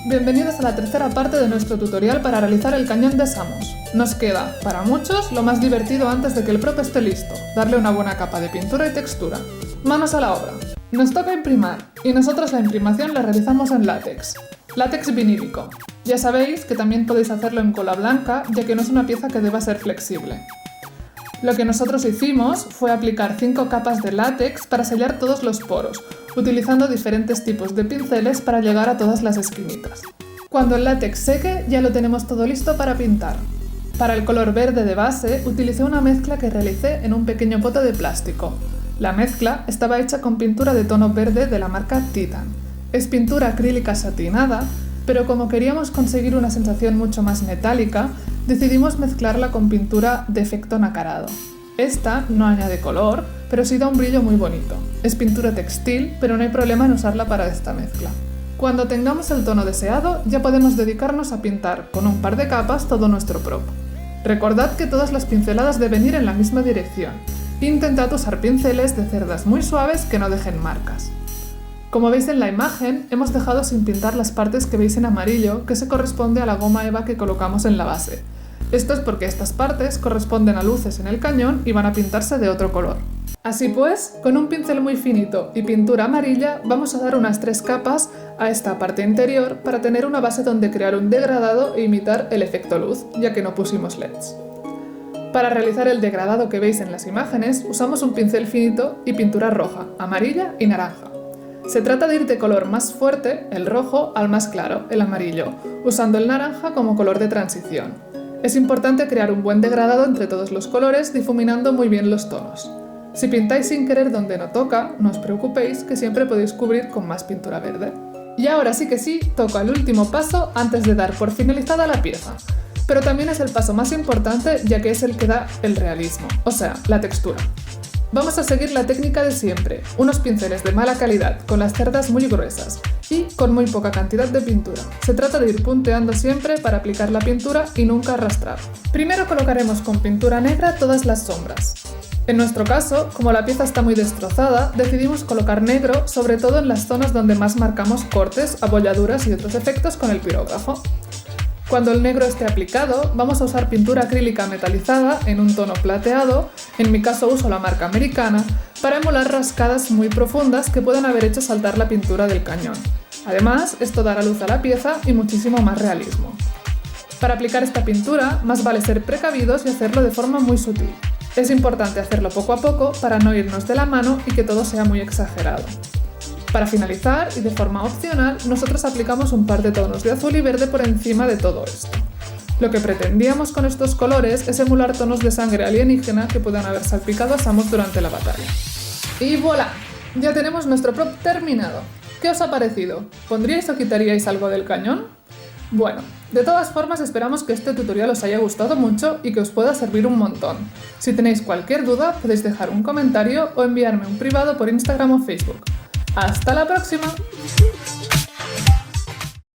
bienvenidos a la tercera parte de nuestro tutorial para realizar el cañón de Samos. Nos queda, para muchos, lo más divertido antes de que el prop esté listo, darle una buena capa de pintura y textura. Manos a la obra. Nos toca imprimir, y nosotros la imprimación la realizamos en látex. Látex vinílico. Ya sabéis que también podéis hacerlo en cola blanca, ya que no es una pieza que deba ser flexible. Lo que nosotros hicimos fue aplicar 5 capas de látex para sellar todos los poros, utilizando diferentes tipos de pinceles para llegar a todas las esquinitas. Cuando el látex seque, ya lo tenemos todo listo para pintar. Para el color verde de base, utilicé una mezcla que realicé en un pequeño pote de plástico. La mezcla estaba hecha con pintura de tono verde de la marca Titan. Es pintura acrílica satinada, pero como queríamos conseguir una sensación mucho más metálica, decidimos mezclarla con pintura de efecto nacarado. Esta no añade color, pero sí da un brillo muy bonito. Es pintura textil, pero no hay problema en usarla para esta mezcla. Cuando tengamos el tono deseado, ya podemos dedicarnos a pintar con un par de capas todo nuestro prop. Recordad que todas las pinceladas deben ir en la misma dirección. Intentad usar pinceles de cerdas muy suaves que no dejen marcas. Como veis en la imagen, hemos dejado sin pintar las partes que veis en amarillo, que se corresponde a la goma eva que colocamos en la base. Esto es porque estas partes corresponden a luces en el cañón y van a pintarse de otro color. Así pues, con un pincel muy finito y pintura amarilla, vamos a dar unas 3 capas a esta parte interior para tener una base donde crear un degradado e imitar el efecto luz, ya que no pusimos LEDs. Para realizar el degradado que veis en las imágenes, usamos un pincel finito y pintura roja, amarilla y naranja. Se trata de ir de color más fuerte, el rojo, al más claro, el amarillo, usando el naranja como color de transición. Es importante crear un buen degradado entre todos los colores, difuminando muy bien los tonos. Si pintáis sin querer donde no toca, no os preocupéis, que siempre podéis cubrir con más pintura verde. Y ahora sí que sí, toca el último paso antes de dar por finalizada la pieza. Pero también es el paso más importante, ya que es el que da el realismo, o sea, la textura. Vamos a seguir la técnica de siempre, unos pinceles de mala calidad, con las cerdas muy gruesas y con muy poca cantidad de pintura. Se trata de ir punteando siempre para aplicar la pintura y nunca arrastrar. Primero colocaremos con pintura negra todas las sombras. En nuestro caso, como la pieza está muy destrozada, decidimos colocar negro sobre todo en las zonas donde más marcamos cortes, abolladuras y otros efectos con el pirógrafo. Cuando el negro esté aplicado, vamos a usar pintura acrílica metalizada en un tono plateado, en mi caso uso la marca americana, para emular rascadas muy profundas que pueden haber hecho saltar la pintura del cañón. Además, esto dará luz a la pieza y muchísimo más realismo. Para aplicar esta pintura, más vale ser precavidos y hacerlo de forma muy sutil. Es importante hacerlo poco a poco para no irnos de la mano y que todo sea muy exagerado. Para finalizar, y de forma opcional, nosotros aplicamos un par de tonos de azul y verde por encima de todo esto. Lo que pretendíamos con estos colores es emular tonos de sangre alienígena que puedan haber salpicado a Samus durante la batalla. Y voilà, ya tenemos nuestro prop terminado. ¿Qué os ha parecido? ¿Pondríais o quitaríais algo del cañón? Bueno, de todas formas esperamos que este tutorial os haya gustado mucho y que os pueda servir un montón. Si tenéis cualquier duda, podéis dejar un comentario o enviarme un privado por Instagram o Facebook. ¡Hasta la próxima!